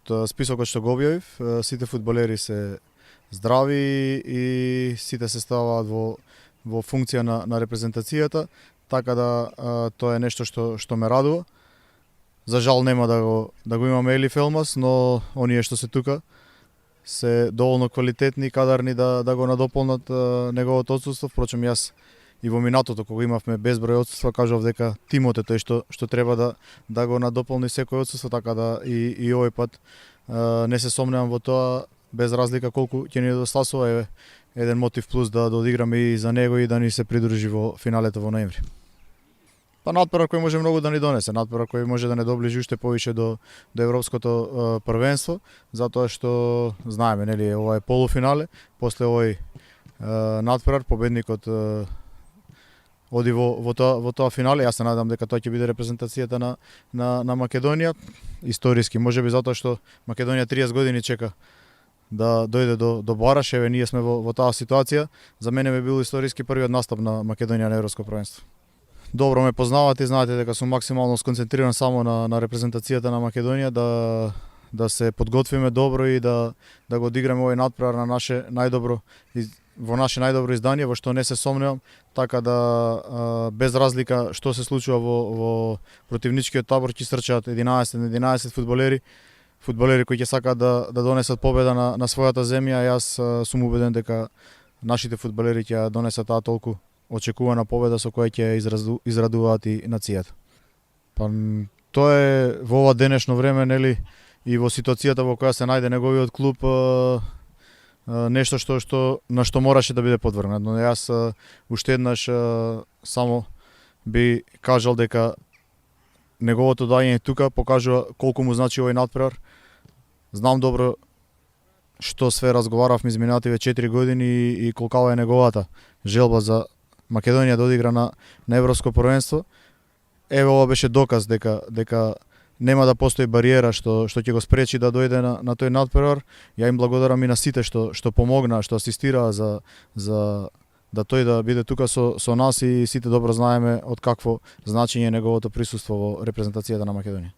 списокот што го објавив, сите фудбалери се здрави и сите се ставаат во функција на репрезентацијата, така да тоа е нешто што ме радува. За жал нема да го имаме Ели Фелмас, но оние што се тука се доволно квалитетни и кадарни да го надополнат неговото отсуство. Впрочем, јас и во минатото кога имавме безброј отсуства кажав дека тимот е тој што треба да го надополни секој отсуство, така да и овој пат не се сомневам во тоа, без разлика колку ќе ни недостасува, е еден мотив плюс да одиграме и за него и да ни се придружи во финалето во ноември. Па натпревар кој може многу да ни донесе, натпревар кој може да не доближи уште повише до европското првенство, затоа што знаеме, нели, ова е полуфинале, после овој натпревар победникот оди во тоа финале. Јас се надам дека тоа ќе биде репрезентацијата на Македонија, историски, можеби затоа што Македонија 30 години чека да дојде до бараш, еве ние сме во таа ситуација. За мене би бил историски првиот настап на Македонија на европско првенство. Добро ме познавате и знаете дека сум максимално сконцентриран само на репрезентацијата на Македонија, да се подготвиме добро и да го одиграме овој натпревар на наше најдобро издание, во што не се сомневам, така да без разлика што се случува во противничкиот табор ќе стрчаат 11 фудбалери кои ќе сакаат да донесат победа на својата земја. Јас сум убеден дека нашите фудбалери ќе донесат таа толку очекувана победа со која ќе израдуваат и нацијата. Па тоа е во ова денешно време, нели, и во ситуацијата во која се најде неговиот клуб, нешто на што мораше да биде подвргнат. Но јас уште еднаш само би кажал дека неговото доаѓање тука покажува колку му значи овој натпревар. Знам добро што све разговаравме изминативе 4 години и колкава е неговата желба за Македонија да одигра на европско првенство. Еве ова беше доказ дека нема да постои бариера што ќе го спречи да дојде на тој натпревар. Ја им благодарам и на сите што помогнаа, што асистираа за да тој да биде тука со нас, и сите добро знаеме од какво значење е неговото присуство во репрезентацијата на Македонија.